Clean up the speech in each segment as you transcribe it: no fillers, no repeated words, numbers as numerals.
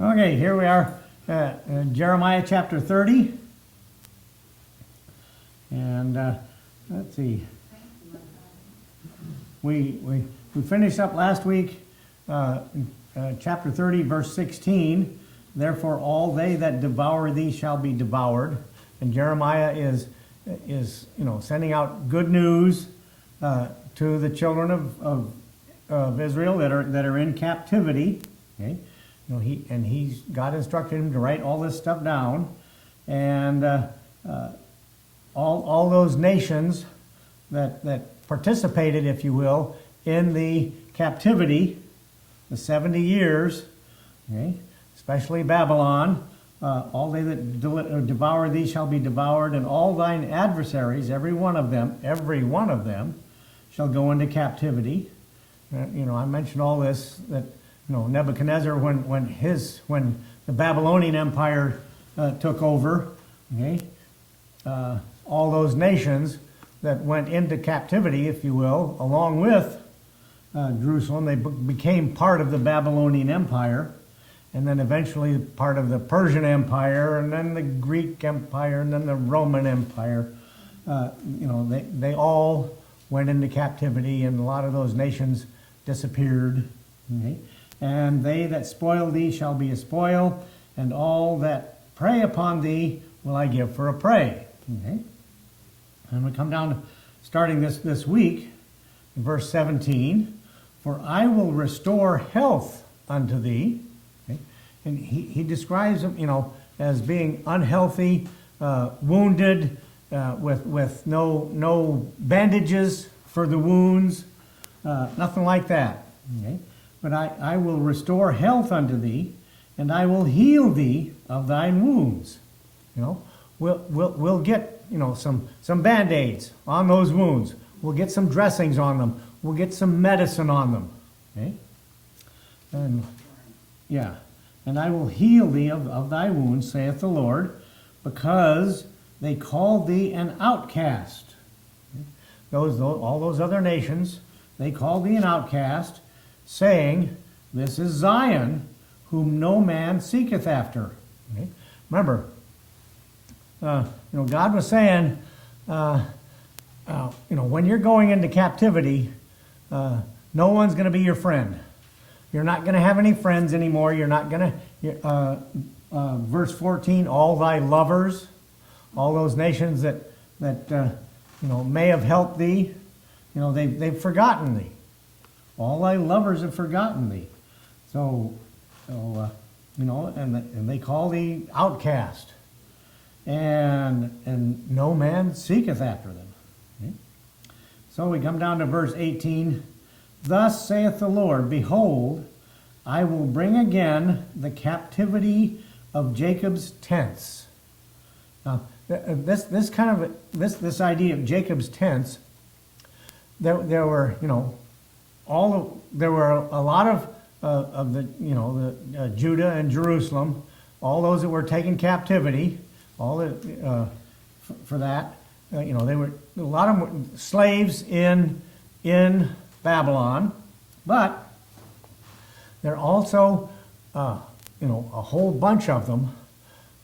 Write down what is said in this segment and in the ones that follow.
Okay, here we are, Jeremiah chapter 30. And let's see. We finished up last week, chapter 30, verse 16. Therefore, all they that devour thee shall be devoured. And Jeremiah is sending out good news to the children of Israel that are in captivity. Okay. God instructed him to write all this stuff down, and all those nations that participated, if you will, in the captivity, the 70 years, okay, especially Babylon. All they that devour thee shall be devoured, and all thine adversaries, every one of them, shall go into captivity. I mentioned all this that. Nebuchadnezzar, when the Babylonian Empire took over, okay, all those nations that went into captivity, if you will, along with Jerusalem, they became part of the Babylonian Empire, and then eventually part of the Persian Empire, and then the Greek Empire, and then the Roman Empire. They all went into captivity, and a lot of those nations disappeared. Okay? And they that spoil thee shall be a spoil, and all that prey upon thee will I give for a prey. Okay? And we come down to starting this week, verse 17. For I will restore health unto thee. Okay? And he describes them, as being unhealthy, wounded, with no bandages for the wounds, nothing like that. Okay? But I will restore health unto thee, and I will heal thee of thine wounds. We'll get some Band-Aids on those wounds. We'll get some dressings on them. We'll get some medicine on them. Okay? And I will heal thee of thy wounds, saith the Lord, because they called thee an outcast. Okay? All those other nations, they called thee an outcast, saying, this is Zion, whom no man seeketh after. Okay? Remember, God was saying, when you're going into captivity, no one's going to be your friend. You're not going to have any friends anymore. You're not going to, verse 14, all thy lovers, all those nations that may have helped thee, they've forgotten thee. All thy lovers have forgotten thee. And they call thee outcast. And no man seeketh after them. Okay? So we come down to verse 18. Thus saith the Lord, behold, I will bring again the captivity of Jacob's tents. Now, this idea of Jacob's tents, there were a lot of the Judah and Jerusalem, all those that were taken captivity, for that, they were a lot of them were slaves in Babylon, but there are also a whole bunch of them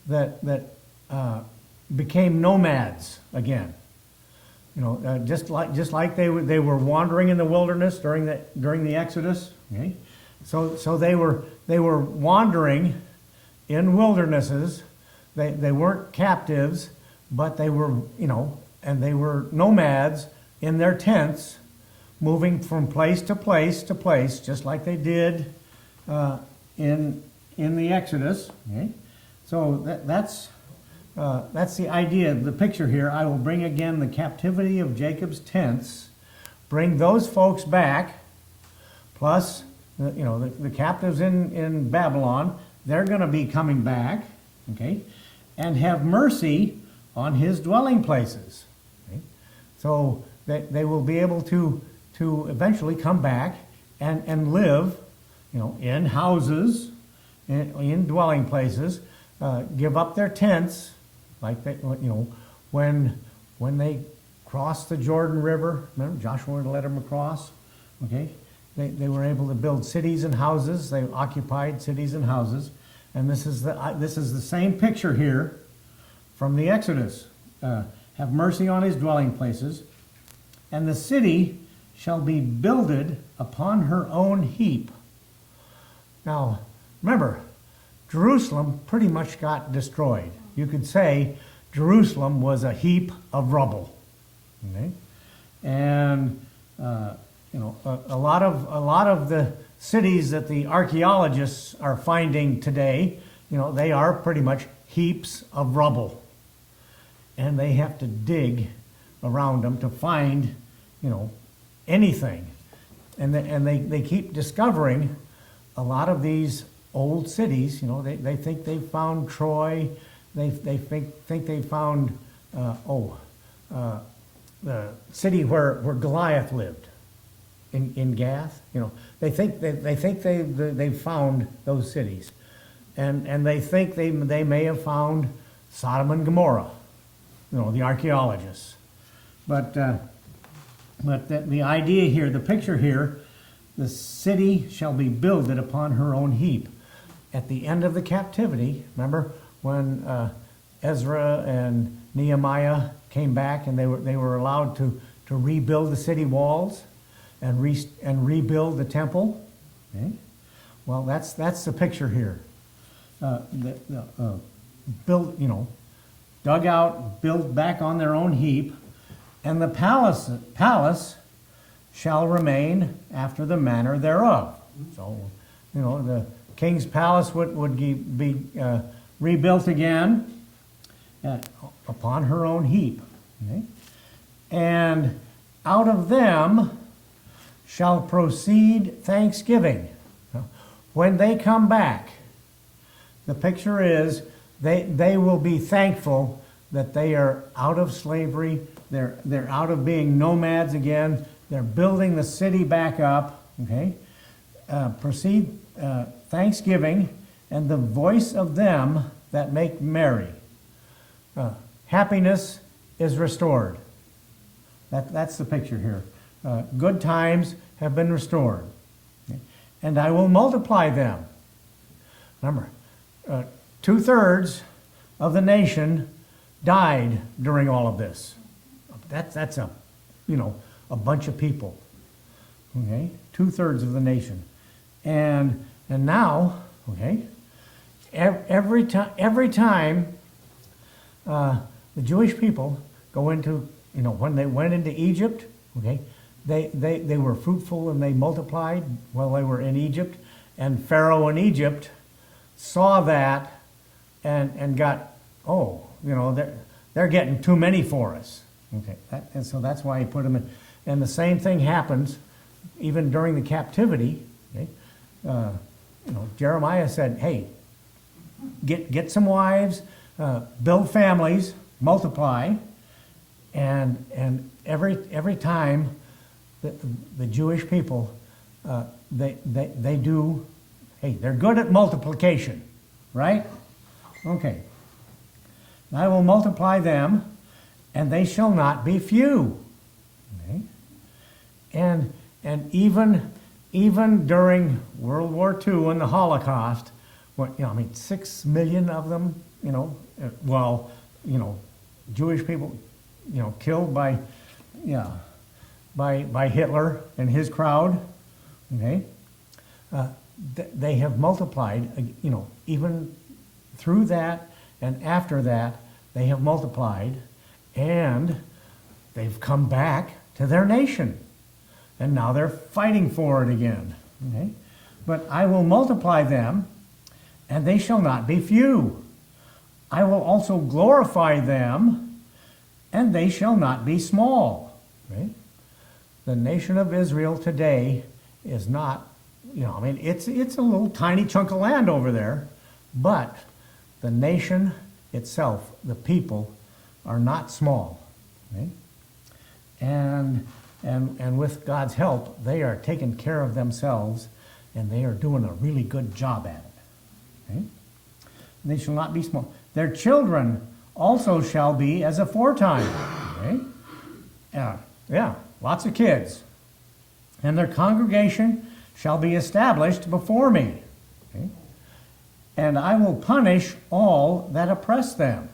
that became nomads again. Just like they were wandering in the wilderness during the Exodus. Okay? So they were wandering in wildernesses. They weren't captives, but they were and they were nomads in their tents, moving from place to place to place, just like they did in the Exodus. Okay? So that's the idea, the picture here. I will bring again the captivity of Jacob's tents, bring those folks back, plus the captives in Babylon. They're going to be coming back, okay, and have mercy on his dwelling places. Okay? So they will be able to eventually come back and live, in houses, in dwelling places, give up their tents. Like they, when they crossed the Jordan River, remember Joshua led them across. Okay, they were able to build cities and houses. They occupied cities and houses, And this is the same picture here from the Exodus. Have mercy on his dwelling places, and the city shall be builded upon her own heap. Now, remember, Jerusalem pretty much got destroyed. You could say Jerusalem was a heap of rubble. Okay? And a lot of the cities that the archaeologists are finding today, they are pretty much heaps of rubble, and they have to dig around them to find, anything, and they keep discovering a lot of these old cities. They think they found Troy, they think they found the city where Goliath lived in Gath. They think they found those cities, and they think they may have found Sodom and Gomorrah. The archaeologists, but the idea here, the picture here, the city shall be builded upon her own heap. At the end of the captivity, remember when Ezra and Nehemiah came back and they were allowed to rebuild the city walls and rebuild the temple. Okay? Well, that's the picture here. Built, dug out, built back on their own heap, and the palace shall remain after the manner thereof. So, the king's palace would be rebuilt again upon her own heap. Okay? And out of them shall proceed thanksgiving. When they come back, the picture is they will be thankful that they are out of slavery. They're out of being nomads again. They're building the city back up. Okay, proceed thanksgiving, and the voice of them that make merry. Happiness is restored. That's the picture here. Good times have been restored. Okay? And I will multiply them. Remember, 2/3 of the nation died during all of this. That's a bunch of people. Okay, 2/3 of the nation, and now, okay, every time the Jewish people go into, when they went into Egypt, okay, they were fruitful and they multiplied while they were in Egypt, and Pharaoh in Egypt saw that and got, they're getting too many for us. Okay, and so that's why he put them in. And the same thing happens even during the captivity. Okay, Jeremiah said, "Hey, get some wives, build families, multiply," and every time the Jewish people they do. Hey, they're good at multiplication, right? Okay. I will multiply them, and they shall not be few. Okay? And even during World War II and the Holocaust, 6 million of them, Jewish people, killed by Hitler and his crowd. Okay. They have multiplied, even through that and after that, they have multiplied, and they've come back to their nation. And now they're fighting for it again. Okay? But I will multiply them, and they shall not be few. I will also glorify them, and they shall not be small. Okay? The nation of Israel today is not, it's a little tiny chunk of land over there, but the nation itself, the people, are not small. Okay? And with God's help, they are taking care of themselves, and they are doing a really good job at it. Okay? They shall not be small. Their children also shall be as aforetime. Okay? Yeah, lots of kids. And their congregation shall be established before me. Okay? and I will punish all that oppress them.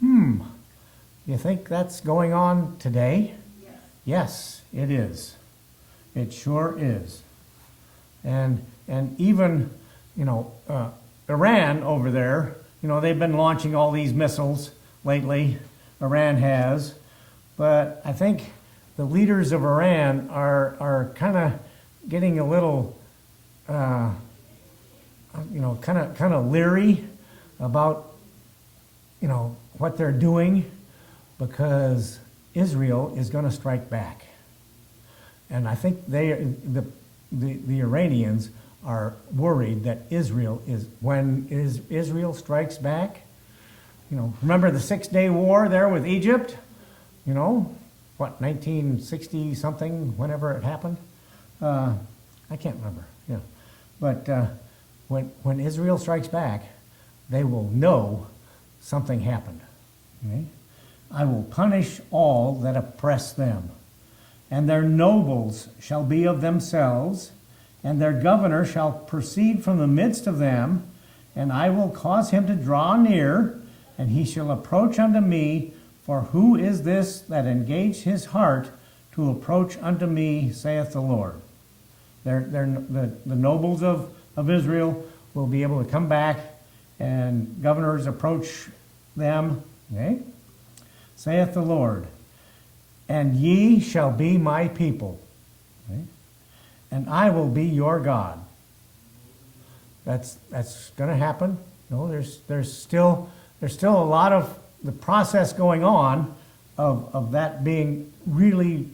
You think that's going on today? Yes. Yes, it is. It sure is. And even, Iran over there, they've been launching all these missiles lately. Iran has. But I think the leaders of Iran are kind of getting a little, kind of leery about, what they're doing, because Israel is going to strike back. And I think the Iranians are worried that when Israel strikes back, remember the 6-Day War there with Egypt? 1960 something, whenever it happened? I can't remember. Yeah. But when Israel strikes back, they will know something happened. Okay? I will punish all that oppress them, and their nobles shall be of themselves, and their governor shall proceed from the midst of them, and I will cause him to draw near, and he shall approach unto me. For who is this that engaged his heart to approach unto me, saith the Lord? The nobles of Israel will be able to come back, and governors approach them. Okay? Saith the Lord, and ye shall be my people, okay? And I will be your God. That's going to happen. There's still a lot of the process going on of that being really,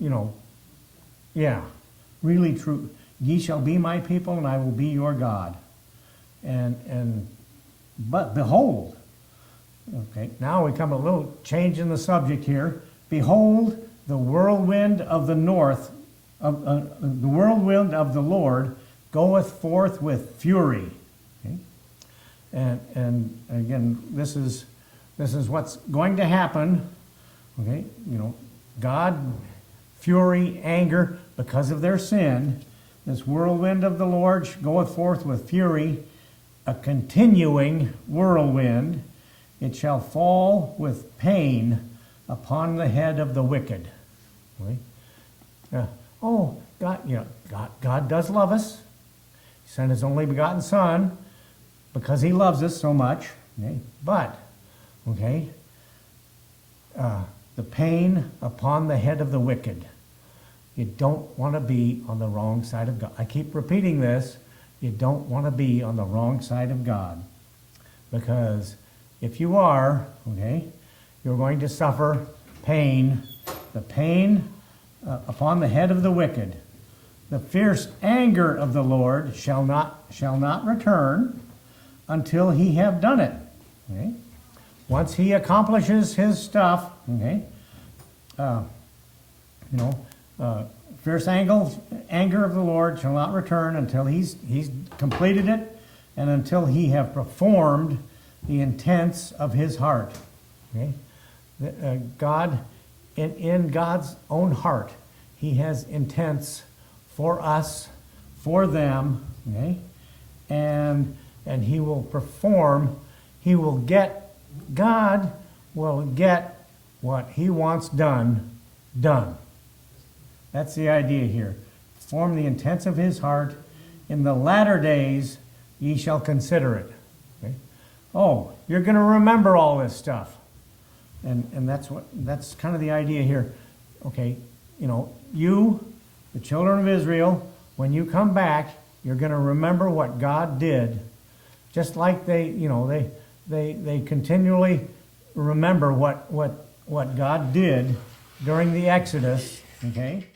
really true. Ye shall be my people, and I will be your God. But behold, okay, now we come a little change in the subject here. Behold, the whirlwind of the north, the whirlwind of the Lord goeth forth with fury. Okay? And again, this is what's going to happen. Okay, God, fury, anger because of their sin. This whirlwind of the Lord goeth forth with fury, a continuing whirlwind. It shall fall with pain upon the head of the wicked. Okay? God does love us. He sent his only begotten Son because he loves us so much. Okay? But, the pain upon the head of the wicked. You don't want to be on the wrong side of God. I keep repeating this. You don't want to be on the wrong side of God. Because if you are, you're going to suffer pain. The pain upon the head of the wicked. The fierce anger of the Lord shall not return until he have done it. Okay? Once he accomplishes his stuff, fierce anger of the Lord shall not return until he's completed it, and until he have performed the intents of his heart. Okay? God, in God's own heart, he has intents for us, for them, and he will perform. God will get what he wants done. That's the idea here. Perform the intents of his heart. In the latter days, ye shall consider it. Okay? Oh, you're going to remember all this stuff. And that's kind of the idea here. Okay, you, the children of Israel, when you come back, you're going to remember what God did. Just like they continually remember what God did during the Exodus, okay?